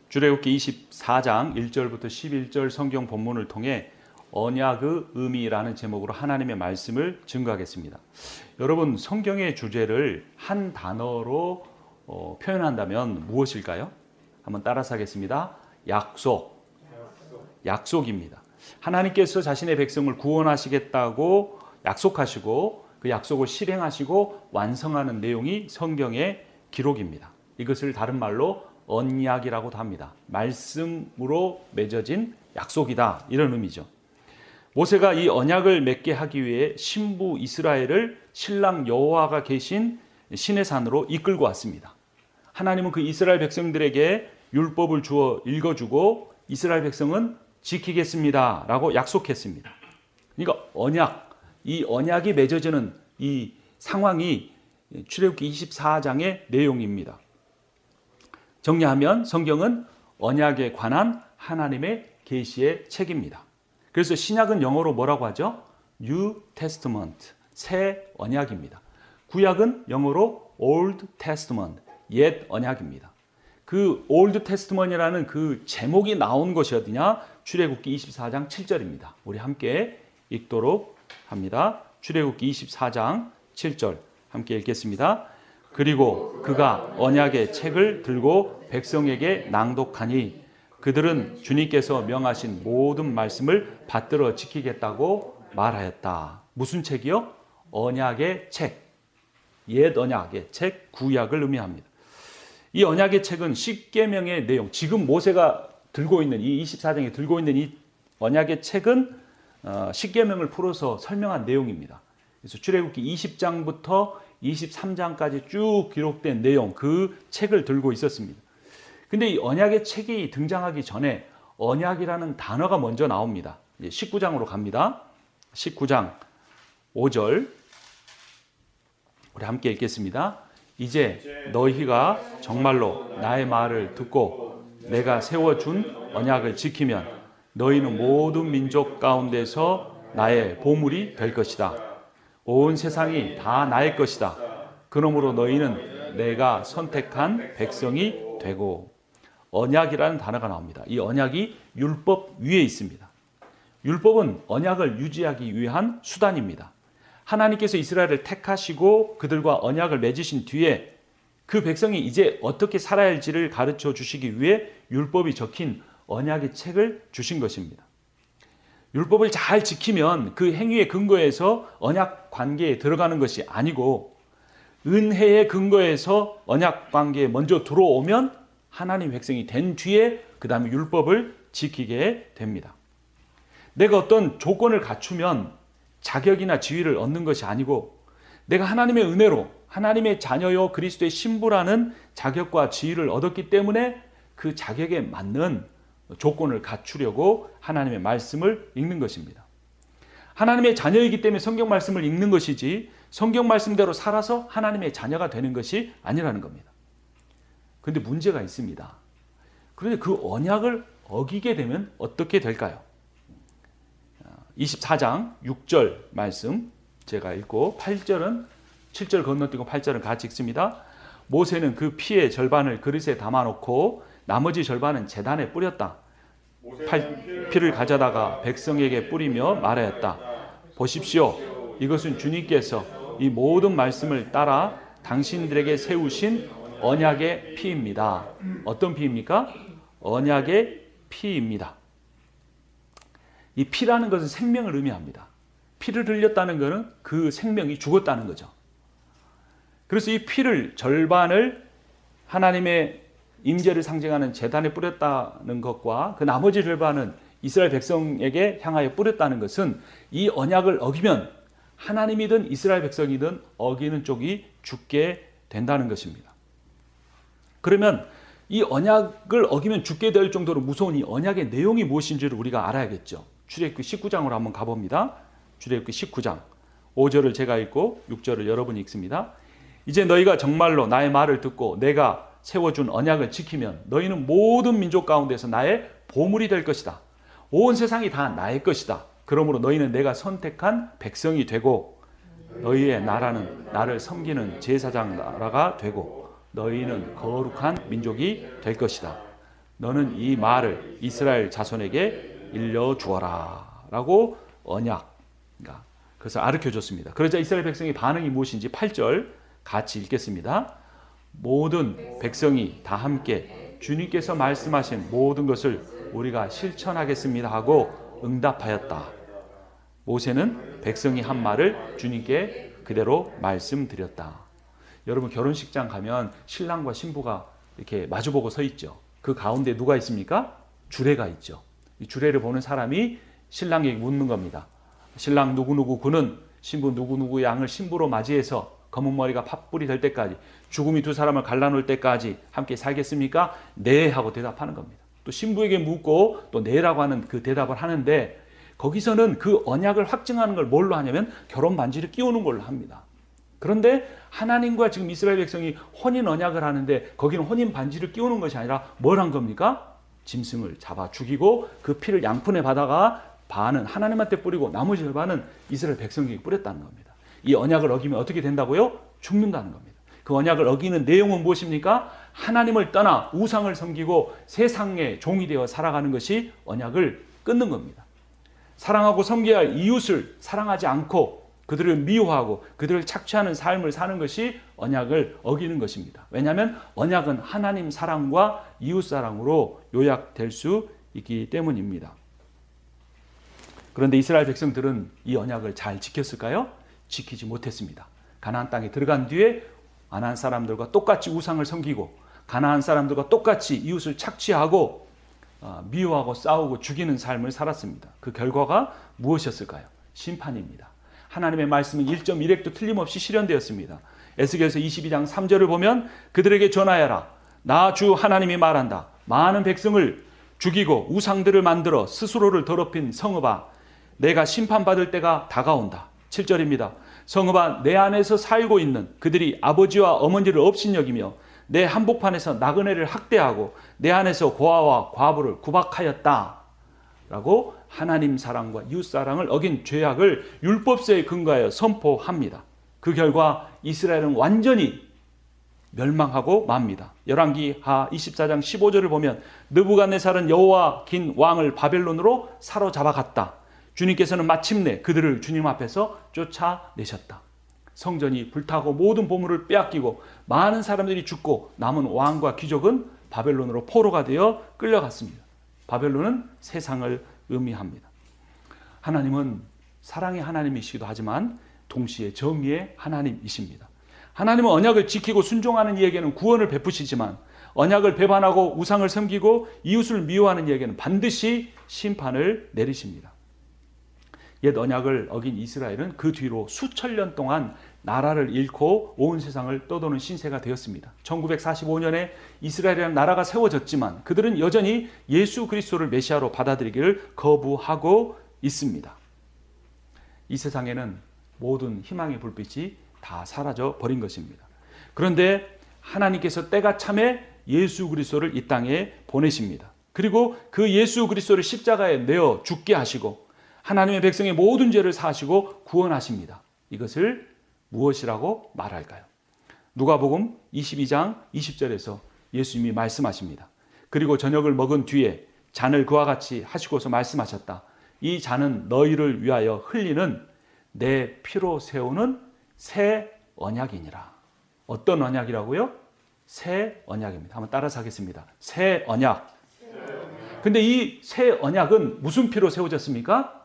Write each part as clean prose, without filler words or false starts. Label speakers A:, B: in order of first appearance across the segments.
A: 출애굽기 24장 1절부터 11절 성경 본문을 통해 언약의 의미라는 제목으로 하나님의 말씀을 증거하겠습니다. 여러분, 성경의 주제를 한 단어로 표현한다면 무엇일까요? 한번 따라서 하겠습니다. 약속입니다. 하나님께서 자신의 백성을 구원하시겠다고 약속하시고 그 약속을 실행하시고 완성하는 내용이 성경의 기록입니다. 이것을 다른 말로 언약이라고도 합니다. 말씀으로 맺어진 약속이다, 이런 의미죠. 모세가 이 언약을 맺게 하기 위해 신부 이스라엘을 신랑 여호와가 계신 시내산으로 이끌고 왔습니다. 하나님은 그 이스라엘 백성들에게 율법을 주어 읽어주고 이스라엘 백성은 지키겠습니다 라고 약속했습니다. 그러니까 이 언약이 맺어지는 이 상황이 출애굽기 24장의 내용입니다. 정리하면 성경은 언약에 관한 하나님의 계시의 책입니다. 그래서 신약은 영어로 뭐라고 하죠? New Testament, 새 언약입니다. 구약은 영어로 Old Testament, 옛 언약입니다. 그 Old Testament이라는 그 제목이 나온 것이 어디냐? 출애굽기 24장 7절입니다. 우리 함께 읽도록 합니다. 출애굽기 24장 7절 함께 읽겠습니다. 그리고 그가 언약의 책을 들고 백성에게 낭독하니 그들은 주님께서 명하신 모든 말씀을 받들어 지키겠다고 말하였다. 무슨 책이요? 언약의 책, 옛 언약의 책, 구약을 의미합니다. 이 언약의 책은 십계명의 내용, 지금 모세가 들고 있는 이 24장에 들고 있는 이 언약의 책은 십계명을 풀어서 설명한 내용입니다. 그래서 출애굽기 20장부터 23장까지 쭉 기록된 내용, 그 책을 들고 있었습니다. 근데 이 언약의 책이 등장하기 전에 언약이라는 단어가 먼저 나옵니다. 이제 19장으로 갑니다. 19장 5절 우리 함께 읽겠습니다. 이제 너희가 정말로 나의 말을 듣고 내가 세워준 언약을 지키면 너희는 모든 민족 가운데서 나의 보물이 될 것이다. 온 세상이 다 나의 것이다. 그러므로 너희는 내가 선택한 백성이 되고. 언약이라는 단어가 나옵니다. 이 언약이 율법 위에 있습니다. 율법은 언약을 유지하기 위한 수단입니다. 하나님께서 이스라엘을 택하시고 그들과 언약을 맺으신 뒤에 그 백성이 이제 어떻게 살아야 할지를 가르쳐 주시기 위해 율법이 적힌 언약의 책을 주신 것입니다. 율법을 잘 지키면 그 행위의 근거에서 언약 관계에 들어가는 것이 아니고 은혜의 근거에서 언약 관계에 먼저 들어오면 하나님 백성이 된 뒤에 그 다음에 율법을 지키게 됩니다. 내가 어떤 조건을 갖추면 자격이나 지위를 얻는 것이 아니고 내가 하나님의 은혜로 하나님의 자녀요 그리스도의 신부라는 자격과 지위를 얻었기 때문에 그 자격에 맞는 조건을 갖추려고 하나님의 말씀을 읽는 것입니다. 하나님의 자녀이기 때문에 성경 말씀을 읽는 것이지 성경 말씀대로 살아서 하나님의 자녀가 되는 것이 아니라는 겁니다. 그런데 문제가 있습니다. 그런데 그 언약을 어기게 되면 어떻게 될까요? 24장 6절 말씀 제가 읽고 8절은 7절 건너뛰고 8절은 같이 읽습니다. 모세는 그 피의 절반을 그릇에 담아놓고 나머지 절반은 제단에 뿌렸다. 피를 가져다가 백성에게 뿌리며 말하였다. 보십시오. 이것은 주님께서 이 모든 말씀을 따라 당신들에게 세우신 언약의 피입니다. 어떤 피입니까? 언약의 피입니다. 이 피라는 것은 생명을 의미합니다. 피를 흘렸다는 것은 그 생명이 죽었다는 거죠. 그래서 이 피를 절반을 하나님의 임재를 상징하는 제단에 뿌렸다는 것과 그 나머지 절반은 이스라엘 백성에게 향하여 뿌렸다는 것은 이 언약을 어기면 하나님이든 이스라엘 백성이든 어기는 쪽이 죽게 된다는 것입니다. 그러면 이 언약을 어기면 죽게 될 정도로 무서운 이 언약의 내용이 무엇인지를 우리가 알아야겠죠. 출애굽기 19장으로 한번 가봅니다. 출애굽기 19장 5절을 제가 읽고 6절을 여러분이 읽습니다. 이제 너희가 정말로 나의 말을 듣고 내가 세워준 언약을 지키면 너희는 모든 민족 가운데서 나의 보물이 될 것이다. 온 세상이 다 나의 것이다. 그러므로 너희는 내가 선택한 백성이 되고 너희의 나라는 나를 섬기는 제사장 나라가 되고 너희는 거룩한 민족이 될 것이다. 너는 이 말을 이스라엘 자손에게 일러주어라 라고 언약, 그러니까 그것을 가르쳐줬습니다. 그러자 이스라엘 백성의 반응이 무엇인지 8절 같이 읽겠습니다. 모든 백성이 다 함께 주님께서 말씀하신 모든 것을 우리가 실천하겠습니다 하고 응답하였다. 모세는 백성이 한 말을 주님께 그대로 말씀드렸다. 여러분, 결혼식장 가면 신랑과 신부가 이렇게 마주보고 서 있죠. 그 가운데 누가 있습니까? 주례가 있죠. 이 주례를 보는 사람이 신랑에게 묻는 겁니다. 신랑 누구누구 군은 신부 누구누구 양을 신부로 맞이해서 검은 머리가 팥불이 될 때까지, 죽음이 두 사람을 갈라놓을 때까지 함께 살겠습니까? 네 하고 대답하는 겁니다. 또 신부에게 묻고 또 네라고 하는 그 대답을 하는데, 거기서는 그 언약을 확증하는 걸 뭘로 하냐면 결혼 반지를 끼우는 걸로 합니다. 그런데 하나님과 지금 이스라엘 백성이 혼인 언약을 하는데 거기는 혼인 반지를 끼우는 것이 아니라 뭘 한 겁니까? 짐승을 잡아 죽이고 그 피를 양푼에 받아가 반은 하나님한테 뿌리고 나머지 절반은 이스라엘 백성에게 뿌렸다는 겁니다. 이 언약을 어기면 어떻게 된다고요? 죽는다는 겁니다. 그 언약을 어기는 내용은 무엇입니까? 하나님을 떠나 우상을 섬기고 세상의 종이 되어 살아가는 것이 언약을 끊는 겁니다. 사랑하고 섬겨야 할 이웃을 사랑하지 않고 그들을 미워하고 그들을 착취하는 삶을 사는 것이 언약을 어기는 것입니다. 왜냐하면 언약은 하나님 사랑과 이웃 사랑으로 요약될 수 있기 때문입니다. 그런데 이스라엘 백성들은 이 언약을 잘 지켰을까요? 지키지 못했습니다. 가나안 땅에 들어간 뒤에 가나안 사람들과 똑같이 우상을 섬기고 가나안 사람들과 똑같이 이웃을 착취하고 미워하고 싸우고 죽이는 삶을 살았습니다. 그 결과가 무엇이었을까요? 심판입니다. 하나님의 말씀은 1.1획도 틀림없이 실현되었습니다. 에스겔서 22장 3절을 보면 그들에게 전하여라. 나 주 하나님이 말한다. 많은 백성을 죽이고 우상들을 만들어 스스로를 더럽힌 성읍아, 내가 심판받을 때가 다가온다. 7절입니다. 성읍아, 내 안에서 살고 있는 그들이 아버지와 어머니를 업신여기며 내 한복판에서 나그네를 학대하고 내 안에서 고아와 과부를 구박하였다 라고 하나님 사랑과 이웃 사랑을 어긴 죄악을 율법서에 근거하여 선포합니다. 그 결과 이스라엘은 완전히 멸망하고 맙니다. 열왕기하 24장 15절을 보면 느부갓네살은 여호와 긴 왕을 바벨론으로 사로잡아갔다. 주님께서는 마침내 그들을 주님 앞에서 쫓아내셨다. 성전이 불타고 모든 보물을 빼앗기고 많은 사람들이 죽고 남은 왕과 귀족은 바벨론으로 포로가 되어 끌려갔습니다. 바벨론은 세상을 의미합니다. 하나님은 사랑의 하나님이시기도 하지만 동시에 정의의 하나님이십니다. 하나님은 언약을 지키고 순종하는 이에게는 구원을 베푸시지만 언약을 배반하고 우상을 섬기고 이웃을 미워하는 이에게는 반드시 심판을 내리십니다. 옛 언약을 어긴 이스라엘은 그 뒤로 수천 년 동안 나라를 잃고 온 세상을 떠도는 신세가 되었습니다. 1945년에 이스라엘이라는 나라가 세워졌지만 그들은 여전히 예수 그리스도를 메시아로 받아들이기를 거부하고 있습니다. 이 세상에는 모든 희망의 불빛이 다 사라져 버린 것입니다. 그런데 하나님께서 때가 참에 예수 그리스도를 이 땅에 보내십니다. 그리고 그 예수 그리스도를 십자가에 내어 죽게 하시고 하나님의 백성의 모든 죄를 사하시고 구원하십니다. 이것을 무엇이라고 말할까요? 누가복음 22장 20절에서 예수님이 말씀하십니다. 그리고 저녁을 먹은 뒤에 잔을 그와 같이 하시고서 말씀하셨다. 이 잔은 너희를 위하여 흘리는 내 피로 세우는 새 언약이니라. 어떤 언약이라고요? 새 언약입니다. 한번 따라서 하겠습니다. 새 언약. 근데 이 새 언약은 무슨 피로 세워졌습니까?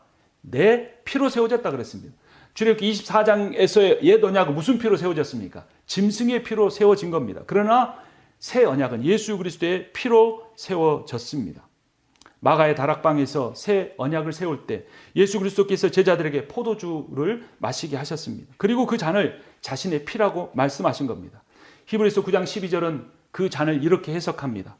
A: 내 피로 세워졌다 그랬습니다. 출애굽기 24장에서의 옛 언약은 무슨 피로 세워졌습니까? 짐승의 피로 세워진 겁니다. 그러나 새 언약은 예수 그리스도의 피로 세워졌습니다. 마가의 다락방에서 새 언약을 세울 때 예수 그리스도께서 제자들에게 포도주를 마시게 하셨습니다. 그리고 그 잔을 자신의 피라고 말씀하신 겁니다. 히브리서 9장 12절은 그 잔을 이렇게 해석합니다.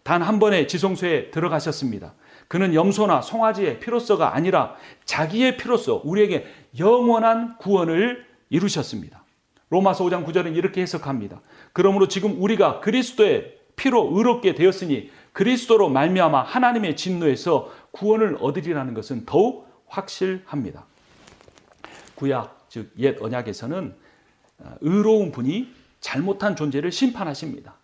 A: 단 한 번의 지성소에 들어가셨습니다. 그는 염소나 송아지의 피로서가 아니라 자기의 피로서 우리에게 영원한 구원을 이루셨습니다. 로마서 5장 9절은 이렇게 해석합니다. 그러므로 지금 우리가 그리스도의 피로 의롭게 되었으니 그리스도로 말미암아 하나님의 진노에서 구원을 얻으리라는 것은 더욱 확실합니다. 구약 즉 옛 언약에서는 의로운 분이 잘못한 존재를 심판하십니다.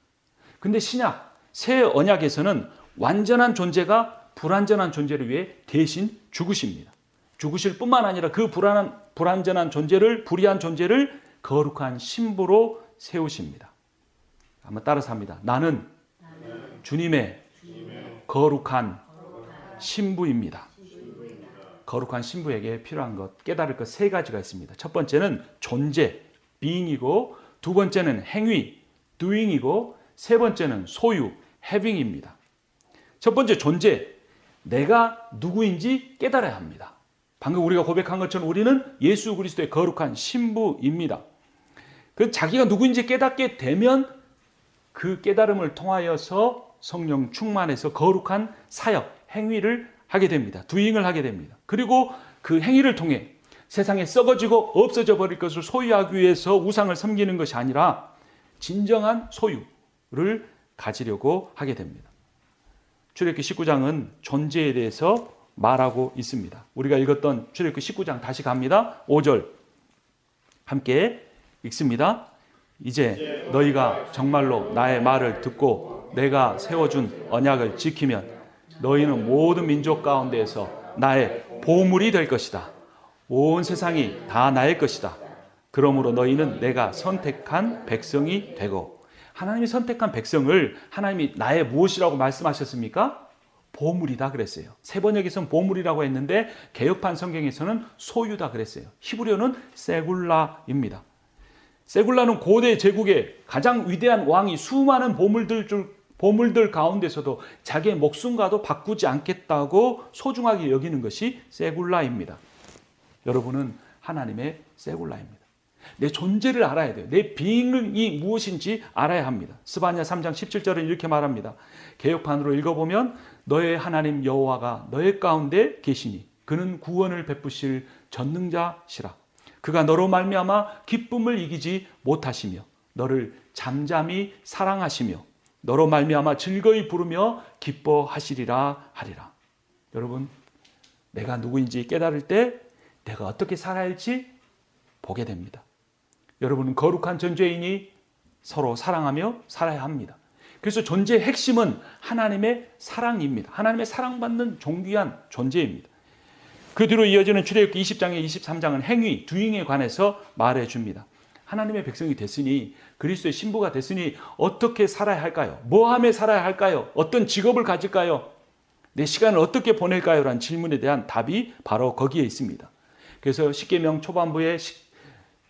A: 근데 신약 새 언약에서는 완전한 존재가 불완전한 존재를 위해 대신 죽으십니다. 죽으실 뿐만 아니라 그 불완전한 존재를, 불의한 존재를 거룩한 신부로 세우십니다. 한번 따라서 합니다. 나는 주님의 거룩한 신부입니다. 거룩한 신부에게 필요한 것, 깨달을 것 세 가지가 있습니다. 첫 번째는 존재, being이고, 두 번째는 행위, doing이고, 세 번째는 소유, having입니다. 첫 번째 존재, 내가 누구인지 깨달아야 합니다. 방금 우리가 고백한 것처럼 우리는 예수 그리스도의 거룩한 신부입니다. 그 자기가 누구인지 깨닫게 되면 그 깨달음을 통하여서 성령 충만해서 거룩한 사역, 행위를 하게 됩니다. doing을 하게 됩니다. 그리고 그 행위를 통해 세상에 썩어지고 없어져 버릴 것을 소유하기 위해서 우상을 섬기는 것이 아니라 진정한 소유를 가지려고 하게 됩니다. 출애굽기 19장은 존재에 대해서 말하고 있습니다. 우리가 읽었던 출애굽기 19장 다시 갑니다. 5절 함께 읽습니다. 이제 너희가 정말로 나의 말을 듣고 내가 세워준 언약을 지키면 너희는 모든 민족 가운데에서 나의 보물이 될 것이다. 온 세상이 다 나의 것이다. 그러므로 너희는 내가 선택한 백성이 되고. 하나님이 선택한 백성을 하나님이 나의 무엇이라고 말씀하셨습니까? 보물이다 그랬어요. 세 번역에서는 보물이라고 했는데 개역판 성경에서는 소유다 그랬어요. 히브리어는 세굴라입니다. 세굴라는 고대 제국의 가장 위대한 왕이 수많은 보물들 가운데서도 자기의 목숨과도 바꾸지 않겠다고 소중하게 여기는 것이 세굴라입니다. 여러분은 하나님의 세굴라입니다. 내 존재를 알아야 돼요. 내 being이 무엇인지 알아야 합니다. 스바냐 3장 17절은 이렇게 말합니다. 개역판으로 읽어보면 너의 하나님 여호와가 너의 가운데 계시니 그는 구원을 베푸실 전능자시라. 그가 너로 말미암아 기쁨을 이기지 못하시며 너를 잠잠히 사랑하시며 너로 말미암아 즐거이 부르며 기뻐하시리라 하리라. 여러분, 내가 누구인지 깨달을 때 내가 어떻게 살아야 할지 보게 됩니다. 여러분은 거룩한 존재이니 서로 사랑하며 살아야 합니다. 그래서 존재의 핵심은 하나님의 사랑입니다. 하나님의 사랑받는 존귀한 존재입니다. 그 뒤로 이어지는 출애굽기 20장에 23장은 행위, doing에 관해서 말해줍니다. 하나님의 백성이 됐으니 그리스도의 신부가 됐으니 어떻게 살아야 할까요? 뭐하며 살아야 할까요? 어떤 직업을 가질까요? 내 시간을 어떻게 보낼까요? 라는 질문에 대한 답이 바로 거기에 있습니다. 그래서 십계명 초반부에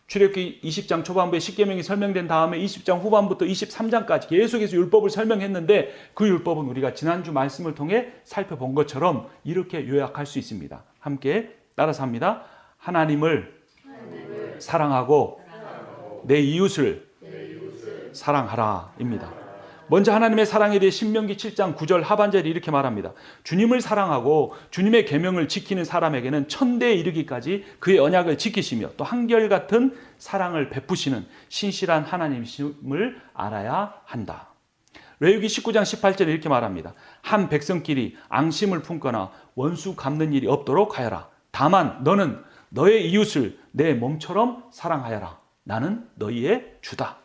A: 출애굽기 20장 초반부에 십계명이 설명된 다음에 20장 후반부터 23장까지 계속해서 율법을 설명했는데 그 율법은 우리가 지난주 말씀을 통해 살펴본 것처럼 이렇게 요약할 수 있습니다. 함께 따라서 합니다. 하나님을 사랑하고 내 이웃을 사랑하라입니다. 먼저 하나님의 사랑에 대해 신명기 7장 9절 하반절이 이렇게 말합니다. 주님을 사랑하고 주님의 계명을 지키는 사람에게는 천대에 이르기까지 그의 언약을 지키시며 또 한결같은 사랑을 베푸시는 신실한 하나님이심을 알아야 한다. 레위기 19장 18절에 이렇게 말합니다. 한 백성끼리 앙심을 품거나 원수 갚는 일이 없도록 하여라. 다만 너는 너의 이웃을 내 몸처럼 사랑하여라. 나는 너희의 주다.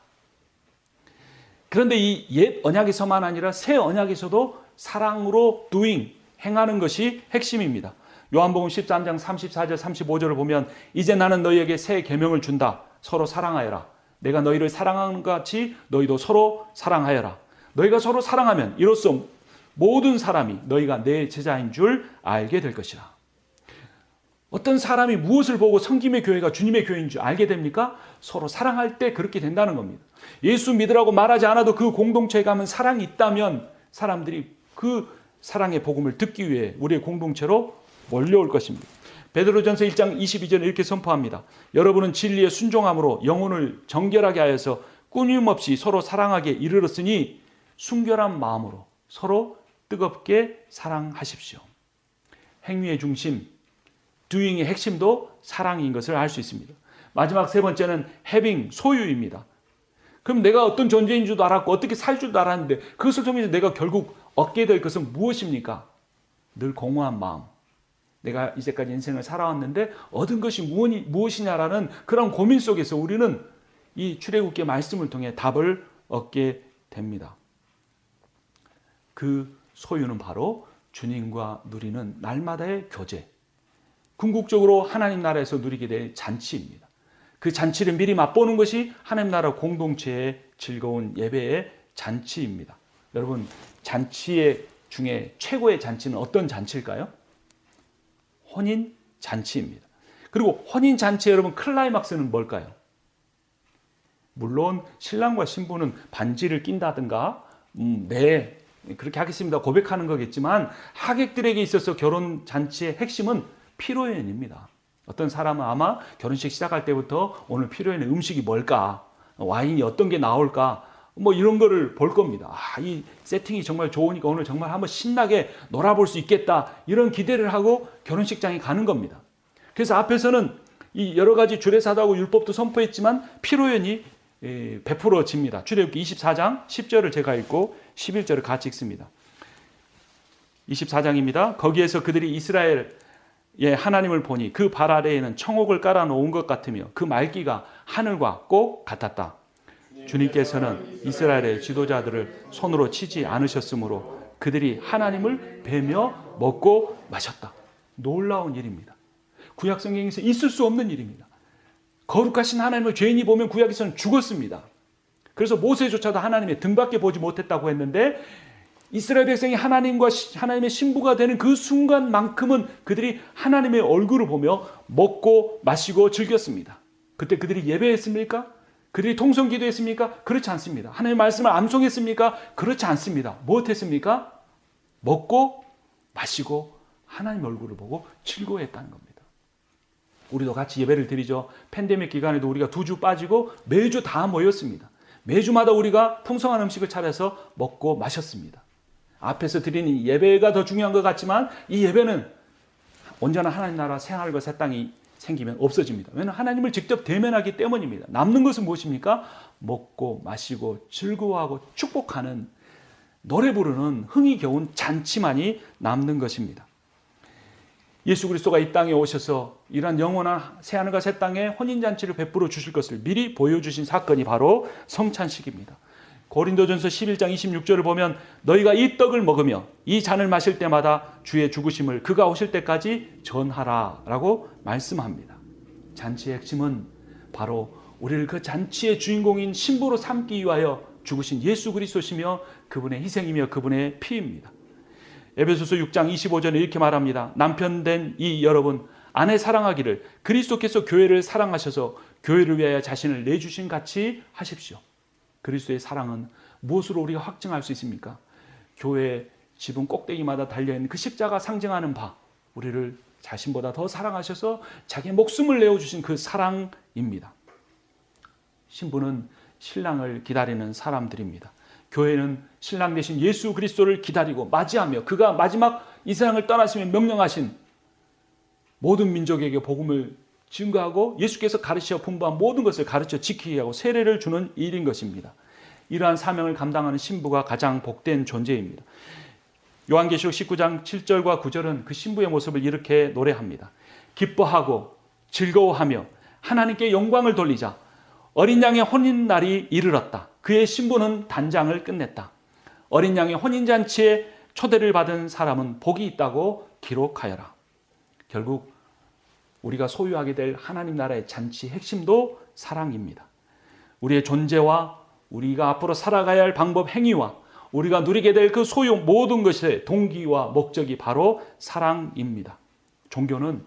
A: 그런데 이 옛 언약에서만 아니라 새 언약에서도 사랑으로 doing, 행하는 것이 핵심입니다. 요한복음 13장 34절 35절을 보면 이제 나는 너희에게 새 계명을 준다. 서로 사랑하여라. 내가 너희를 사랑하는 것 같이 너희도 서로 사랑하여라. 너희가 서로 사랑하면 이로써 모든 사람이 너희가 내 제자인 줄 알게 될 것이라. 어떤 사람이 무엇을 보고 성김의 교회가 주님의 교회인 줄 알게 됩니까? 서로 사랑할 때 그렇게 된다는 겁니다. 예수 믿으라고 말하지 않아도 그 공동체에 가면 사랑이 있다면 사람들이 그 사랑의 복음을 듣기 위해 우리의 공동체로 몰려올 것입니다. 베드로전서 1장 22절에 이렇게 선포합니다. 여러분은 진리에 순종함으로 영혼을 정결하게 하여서 끊임없이 서로 사랑하게 이르렀으니 순결한 마음으로 서로 뜨겁게 사랑하십시오. 행위의 중심, doing의 핵심도 사랑인 것을 알 수 있습니다. 마지막 세 번째는 having, 소유입니다. 그럼 내가 어떤 존재인 줄도 알았고 어떻게 살 줄도 알았는데 그것을 통해서 내가 결국 얻게 될 것은 무엇입니까? 늘 공허한 마음. 내가 이제까지 인생을 살아왔는데 얻은 것이 무엇이냐라는 그런 고민 속에서 우리는 이 출애굽기의 말씀을 통해 답을 얻게 됩니다. 그 소유는 바로 주님과 누리는 날마다의 교제, 궁극적으로 하나님 나라에서 누리게 될 잔치입니다. 그 잔치를 미리 맛보는 것이 하나님 나라 공동체의 즐거운 예배의 잔치입니다. 여러분, 잔치 중에 최고의 잔치는 어떤 잔치일까요? 혼인 잔치입니다. 그리고 혼인 잔치 여러분 클라이막스는 뭘까요? 물론 신랑과 신부는 반지를 낀다든가 네 그렇게 하겠습니다 고백하는 거겠지만, 하객들에게 있어서 결혼 잔치의 핵심은 피로연입니다. 어떤 사람은 아마 결혼식 시작할 때부터 오늘 피로연의 음식이 뭘까, 와인이 어떤 게 나올까, 뭐 이런 거를 볼 겁니다. 이 세팅이 정말 좋으니까 오늘 정말 한번 신나게 놀아볼 수 있겠다, 이런 기대를 하고 결혼식장에 가는 겁니다. 그래서 앞에서는 이 여러 가지 주례사도하고 율법도 선포했지만 피로연이 베풀어집니다. 출애굽기 24장 10절을 제가 읽고 11절을 같이 읽습니다. 24장입니다. 거기에서 그들이 이스라엘의 하나님을 보니 그 발 아래에는 청옥을 깔아 놓은 것 같으며 그 말기가 하늘과 꼭 같았다. 주님께서는 이스라엘의 지도자들을 손으로 치지 않으셨으므로 그들이 하나님을 뵈며 먹고 마셨다. 놀라운 일입니다. 구약 성경에서 있을 수 없는 일입니다. 거룩하신 하나님을 죄인이 보면 구약에서는 죽었습니다. 그래서 모세조차도 하나님의 등밖에 보지 못했다고 했는데, 이스라엘 백성이 하나님의 신부가 되는 그 순간만큼은 그들이 하나님의 얼굴을 보며 먹고 마시고 즐겼습니다. 그때 그들이 예배했습니까? 그들이 통성기도했습니까? 그렇지 않습니다. 하나님의 말씀을 암송했습니까? 그렇지 않습니다. 무엇했습니까? 먹고 마시고 하나님 얼굴을 보고 즐거워했다는 겁니다. 우리도 같이 예배를 드리죠. 팬데믹 기간에도 우리가 2주 빠지고 매주 다 모였습니다. 매주마다 우리가 풍성한 음식을 차려서 먹고 마셨습니다. 앞에서 드리는 예배가 더 중요한 것 같지만 이 예배는 온전한 하나님 나라 새하늘과 새 땅이 생기면 없어집니다. 왜냐하면 하나님을 직접 대면하기 때문입니다. 남는 것은 무엇입니까? 먹고 마시고 즐거워하고 축복하는, 노래 부르는 흥이 겨운 잔치만이 남는 것입니다. 예수 그리스도가 이 땅에 오셔서 이러한 영원한 새하늘과 새 땅에 혼인잔치를 베풀어 주실 것을 미리 보여주신 사건이 바로 성찬식입니다. 고린도전서 11장 26절을 보면 너희가 이 떡을 먹으며 이 잔을 마실 때마다 주의 죽으심을 그가 오실 때까지 전하라 라고 말씀합니다. 잔치의 핵심은 바로 우리를 그 잔치의 주인공인 신부로 삼기 위하여 죽으신 예수 그리스도시며 그분의 희생이며 그분의 피입니다. 에베소서 6장 25절에 이렇게 말합니다. 남편된 이 여러분, 아내 사랑하기를 그리스도께서 교회를 사랑하셔서 교회를 위하여 자신을 내주신 같이 하십시오. 그리스도의 사랑은 무엇으로 우리가 확증할 수 있습니까? 교회 지붕 꼭대기마다 달려있는 그 십자가 상징하는 바, 우리를 자신보다 더 사랑하셔서 자기의 목숨을 내어주신 그 사랑입니다. 신부는 신랑을 기다리는 사람들입니다. 교회는 신랑 되신 예수 그리스도를 기다리고 맞이하며 그가 마지막 이 세상을 떠나시며 명령하신 모든 민족에게 복음을 증거하고 예수께서 가르쳐 풍부한 모든 것을 가르쳐 지키게 하고 세례를 주는 일인 것입니다. 이러한 사명을 감당하는 신부가 가장 복된 존재입니다. 요한계시록 19장 7절과 9절은 그 신부의 모습을 이렇게 노래합니다. 기뻐하고 즐거워하며 하나님께 영광을 돌리자. 어린 양의 혼인날이 이르렀다. 그의 신부는 단장을 끝냈다. 어린 양의 혼인잔치에 초대를 받은 사람은 복이 있다고 기록하여라. 결국 우리가 소유하게 될 하나님 나라의 잔치 핵심도 사랑입니다. 우리의 존재와 우리가 앞으로 살아가야 할 방법, 행위와 우리가 누리게 될 그 소유 모든 것의 동기와 목적이 바로 사랑입니다. 종교는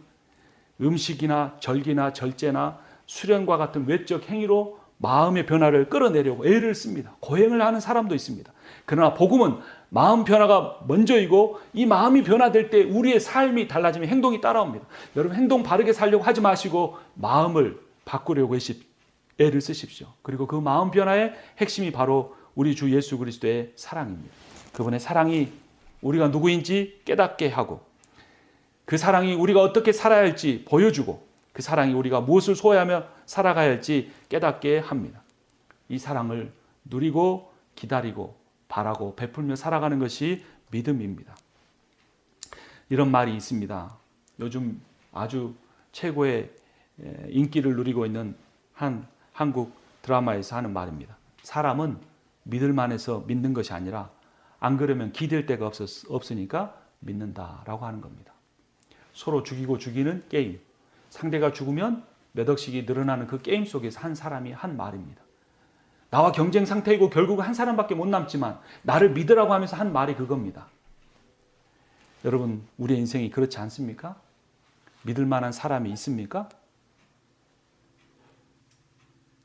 A: 음식이나 절기나 절제나 수련과 같은 외적 행위로 마음의 변화를 끌어내려고 애를 씁니다. 고행을 하는 사람도 있습니다. 그러나 복음은 마음 변화가 먼저이고 이 마음이 변화될 때 우리의 삶이 달라지면 행동이 따라옵니다. 여러분 행동 바르게 살려고 하지 마시고 마음을 바꾸려고 애를 쓰십시오. 그리고 그 마음 변화의 핵심이 바로 우리 주 예수 그리스도의 사랑입니다. 그분의 사랑이 우리가 누구인지 깨닫게 하고 그 사랑이 우리가 어떻게 살아야 할지 보여주고 그 사랑이 우리가 무엇을 소화하며 살아가야 할지 깨닫게 합니다. 이 사랑을 누리고 기다리고 바라고 베풀며 살아가는 것이 믿음입니다. 이런 말이 있습니다. 요즘 아주 최고의 인기를 누리고 있는 한 한국 드라마에서 하는 말입니다. 사람은 믿을 만해서 믿는 것이 아니라 안 그러면 기댈 데가 없으니까 믿는다라고 하는 겁니다. 서로 죽이고 죽이는 게임. 상대가 죽으면 몇 억씩이 늘어나는 그 게임 속에서 한 사람이 한 말입니다. 나와 경쟁 상태이고 결국은 한 사람밖에 못 남지만 나를 믿으라고 하면서 한 말이 그겁니다. 여러분, 우리의 인생이 그렇지 않습니까? 믿을 만한 사람이 있습니까?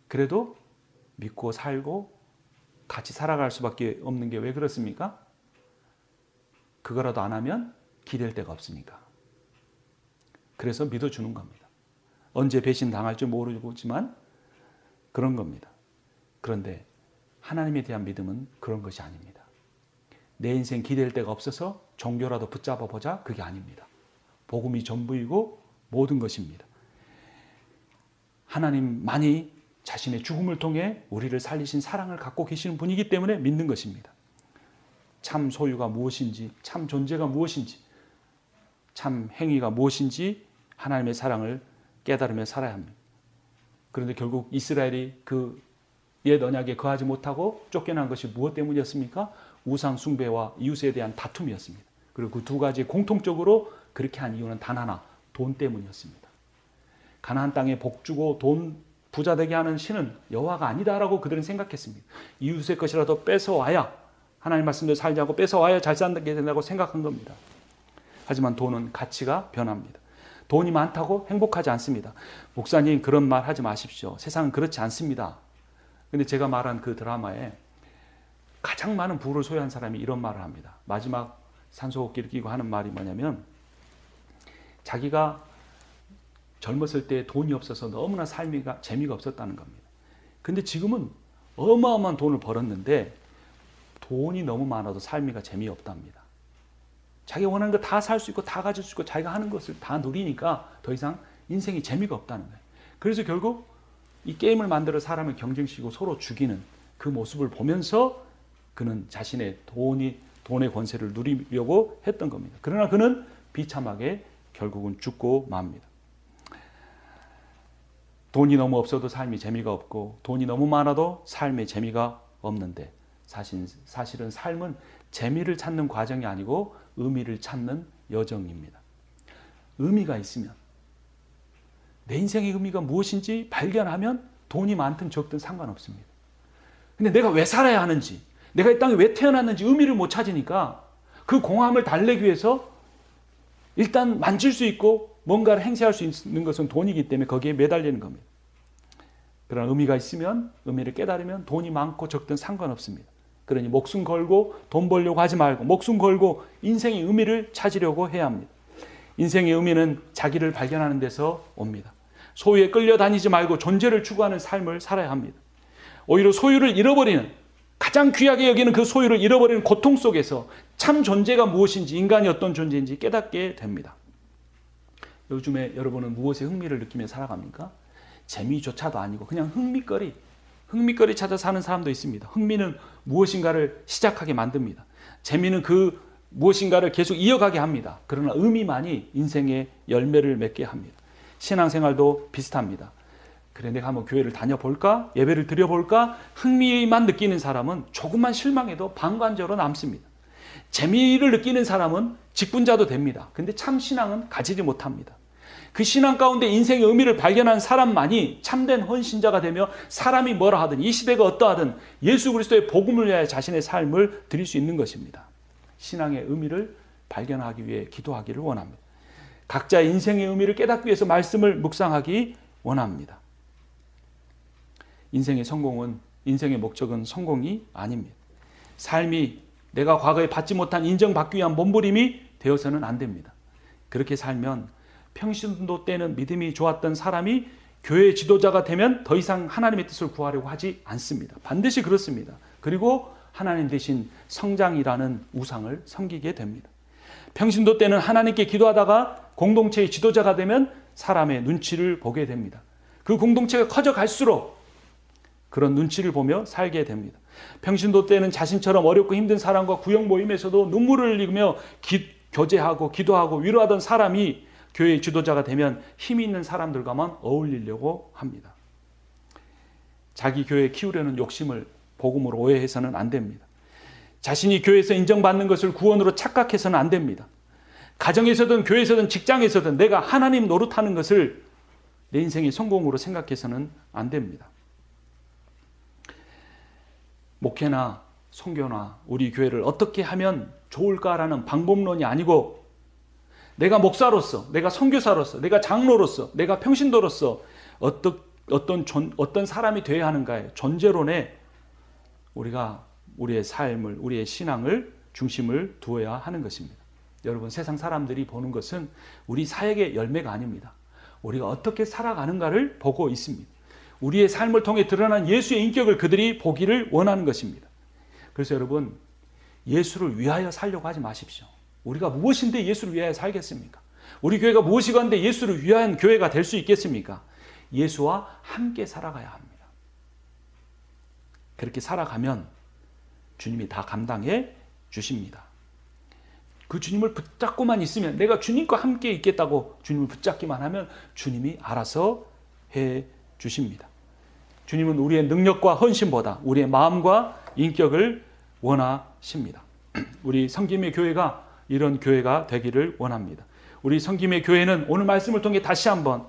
A: 그래도 믿고 살고 같이 살아갈 수밖에 없는 게 왜 그렇습니까? 그거라도 안 하면 기댈 데가 없으니까. 그래서 믿어주는 겁니다. 언제 배신당할지 모르지만 그런 겁니다. 그런데 하나님에 대한 믿음은 그런 것이 아닙니다. 내 인생 기댈 데가 없어서 종교라도 붙잡아 보자, 그게 아닙니다. 복음이 전부이고 모든 것입니다. 하나님만이 자신의 죽음을 통해 우리를 살리신 사랑을 갖고 계시는 분이기 때문에 믿는 것입니다. 참 소유가 무엇인지, 참 존재가 무엇인지, 참 행위가 무엇인지 하나님의 사랑을 깨달으며 살아야 합니다. 그런데 결국 이스라엘이 그 옛 언약에 거하지 못하고 쫓겨난 것이 무엇 때문이었습니까? 우상 숭배와 이웃에 대한 다툼이었습니다. 그리고 그 두 가지 공통적으로 그렇게 한 이유는 단 하나, 돈 때문이었습니다. 가나안 땅에 복 주고 돈 부자 되게 하는 신은 여호와가 아니다라고 그들은 생각했습니다. 이웃의 것이라도 뺏어와야, 하나님 말씀대로 살자고 뺏어와야 잘 살게 된다고 생각한 겁니다. 하지만 돈은 가치가 변합니다. 돈이 많다고 행복하지 않습니다. 목사님, 그런 말 하지 마십시오. 세상은 그렇지 않습니다. 근데 제가 말한 그 드라마에 가장 많은 부를 소유한 사람이 이런 말을 합니다. 마지막 산소호흡기를 끼고 하는 말이 뭐냐면, 자기가 젊었을 때 돈이 없어서 너무나 삶이가 재미가 없었다는 겁니다. 근데 지금은 어마어마한 돈을 벌었는데 돈이 너무 많아도 삶이가 재미없답니다. 자기가 원하는 거 다 살 수 있고 다 가질 수 있고 자기가 하는 것을 다 누리니까 더 이상 인생이 재미가 없다는 거예요. 그래서 결국 이 게임을 만들어 사람을 경쟁시키고 서로 죽이는 그 모습을 보면서 그는 자신의 돈의 권세를 누리려고 했던 겁니다. 그러나 그는 비참하게 결국은 죽고 맙니다. 돈이 너무 없어도 삶이 재미가 없고 돈이 너무 많아도 삶에 재미가 없는데 사실은 삶은 재미를 찾는 과정이 아니고 의미를 찾는 여정입니다. 의미가 있으면, 내 인생의 의미가 무엇인지 발견하면 돈이 많든 적든 상관없습니다. 근데 내가 왜 살아야 하는지, 내가 이 땅에 왜 태어났는지 의미를 못 찾으니까 그 공허함을 달래기 위해서 일단 만질 수 있고 뭔가를 행세할 수 있는 것은 돈이기 때문에 거기에 매달리는 겁니다. 그러나 의미가 있으면, 의미를 깨달으면 돈이 많고 적든 상관없습니다. 그러니 목숨 걸고 돈 벌려고 하지 말고 목숨 걸고 인생의 의미를 찾으려고 해야 합니다. 인생의 의미는 자기를 발견하는 데서 옵니다. 소유에 끌려다니지 말고 존재를 추구하는 삶을 살아야 합니다. 오히려 소유를 잃어버리는, 가장 귀하게 여기는 그 소유를 잃어버리는 고통 속에서 참 존재가 무엇인지, 인간이 어떤 존재인지 깨닫게 됩니다. 요즘에 여러분은 무엇에 흥미를 느끼며 살아갑니까? 재미조차도 아니고 그냥 흥미거리 찾아 사는 사람도 있습니다. 흥미는 무엇인가를 시작하게 만듭니다. 재미는 그 무엇인가를 계속 이어가게 합니다. 그러나 의미만이 인생의 열매를 맺게 합니다. 신앙생활도 비슷합니다. 그래, 내가 한번 교회를 다녀볼까? 예배를 드려볼까? 흥미만 느끼는 사람은 조금만 실망해도 방관자로 남습니다. 재미를 느끼는 사람은 직분자도 됩니다. 근데 참 신앙은 가지지 못합니다. 그 신앙 가운데 인생의 의미를 발견한 사람만이 참된 헌신자가 되며 사람이 뭐라 하든 이 시대가 어떠하든 예수 그리스도의 복음을 위하여 자신의 삶을 드릴 수 있는 것입니다. 신앙의 의미를 발견하기 위해 기도하기를 원합니다. 각자의 인생의 의미를 깨닫기 위해서 말씀을 묵상하기 원합니다. 인생의 목적은 성공이 아닙니다. 삶이 내가 과거에 받지 못한 인정받기 위한 몸부림이 되어서는 안 됩니다. 그렇게 살면 평신도 때는 믿음이 좋았던 사람이 교회 지도자가 되면 더 이상 하나님의 뜻을 구하려고 하지 않습니다. 반드시 그렇습니다. 그리고 하나님 대신 성장이라는 우상을 섬기게 됩니다. 평신도 때는 하나님께 기도하다가 공동체의 지도자가 되면 사람의 눈치를 보게 됩니다. 그 공동체가 커져갈수록 그런 눈치를 보며 살게 됩니다. 평신도 때는 자신처럼 어렵고 힘든 사람과 구역 모임에서도 눈물을 흘리며 교제하고 기도하고 위로하던 사람이 교회의 지도자가 되면 힘이 있는 사람들과만 어울리려고 합니다. 자기 교회 키우려는 욕심을 복음으로 오해해서는 안 됩니다. 자신이 교회에서 인정받는 것을 구원으로 착각해서는 안 됩니다. 가정에서든 교회에서든 직장에서든 내가 하나님 노릇하는 것을 내 인생의 성공으로 생각해서는 안 됩니다. 목회나 선교나 우리 교회를 어떻게 하면 좋을까라는 방법론이 아니고 내가 목사로서, 내가 선교사로서, 내가 장로로서, 내가 평신도로서 어떤 사람이 되어야 하는가의 존재론에 우리가 우리의 삶을, 우리의 신앙을 중심을 두어야 하는 것입니다. 여러분, 세상 사람들이 보는 것은 우리 사역의 열매가 아닙니다. 우리가 어떻게 살아가는가를 보고 있습니다. 우리의 삶을 통해 드러난 예수의 인격을 그들이 보기를 원하는 것입니다. 그래서 여러분, 예수를 위하여 살려고 하지 마십시오. 우리가 무엇인데 예수를 위하여 살겠습니까? 우리 교회가 무엇이고 한데 예수를 위한 교회가 될 수 있겠습니까? 예수와 함께 살아가야 합니다. 그렇게 살아가면 주님이 다 감당해 주십니다. 그 주님을 붙잡고만 있으면, 내가 주님과 함께 있겠다고 주님을 붙잡기만 하면 주님이 알아서 해 주십니다. 주님은 우리의 능력과 헌신보다 우리의 마음과 인격을 원하십니다. 우리 성김의 교회가 이런 교회가 되기를 원합니다. 우리 성김의 교회는 오늘 말씀을 통해 다시 한번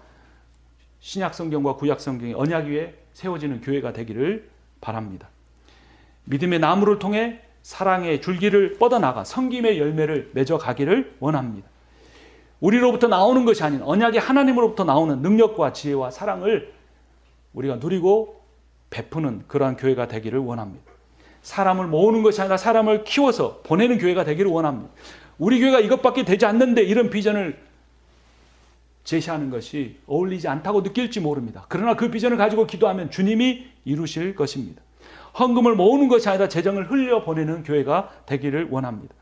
A: 신약 성경과 구약 성경의 언약 위에 세워지는 교회가 되기를 바랍니다. 믿음의 나무를 통해 사랑의 줄기를 뻗어나가 성김의 열매를 맺어가기를 원합니다. 우리로부터 나오는 것이 아닌 언약의 하나님으로부터 나오는 능력과 지혜와 사랑을 우리가 누리고 베푸는 그러한 교회가 되기를 원합니다. 사람을 모으는 것이 아니라 사람을 키워서 보내는 교회가 되기를 원합니다. 우리 교회가 이것밖에 되지 않는데 이런 비전을 제시하는 것이 어울리지 않다고 느낄지 모릅니다. 그러나 그 비전을 가지고 기도하면 주님이 이루실 것입니다. 헌금을 모으는 것이 아니라 재정을 흘려보내는 교회가 되기를 원합니다.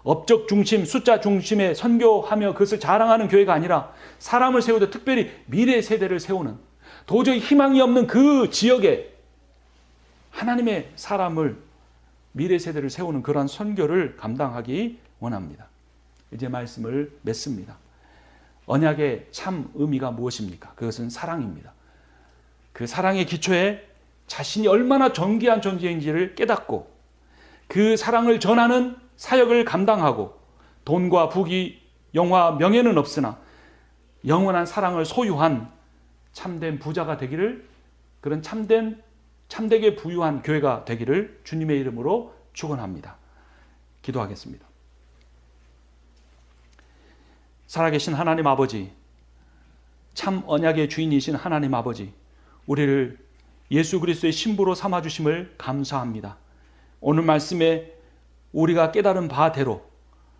A: 업적 중심, 숫자 중심의 선교하며 그것을 자랑하는 교회가 아니라 사람을 세우되 특별히 미래 세대를 세우는, 도저히 희망이 없는 그 지역에 하나님의 사람을, 미래 세대를 세우는 그러한 선교를 감당하기 원합니다. 이제 말씀을 맺습니다. 언약의 참 의미가 무엇입니까? 그것은 사랑입니다. 그 사랑의 기초에 자신이 얼마나 존귀한 존재인지를 깨닫고 그 사랑을 전하는 사역을 감당하고 돈과 부귀, 영화, 명예는 없으나 영원한 사랑을 소유한 참된 부자가 되기를, 그런 참되게 부유한 교회가 되기를 주님의 이름으로 축원합니다. 기도하겠습니다. 살아계신 하나님 아버지, 참 언약의 주인이신 하나님 아버지, 우리를 예수 그리스도의 신부로 삼아주심을 감사합니다. 오늘 말씀에 우리가 깨달은 바대로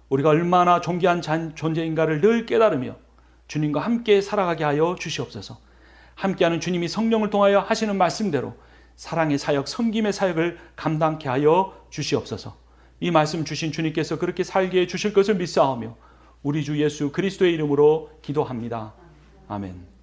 A: 우리가 얼마나 존귀한 존재인가를 늘 깨달으며 주님과 함께 살아가게 하여 주시옵소서. 함께하는 주님이 성령을 통하여 하시는 말씀대로 사랑의 사역, 섬김의 사역을 감당케 하여 주시옵소서. 이 말씀 주신 주님께서 그렇게 살게 해 주실 것을 믿사오며 우리 주 예수 그리스도의 이름으로 기도합니다. 아멘.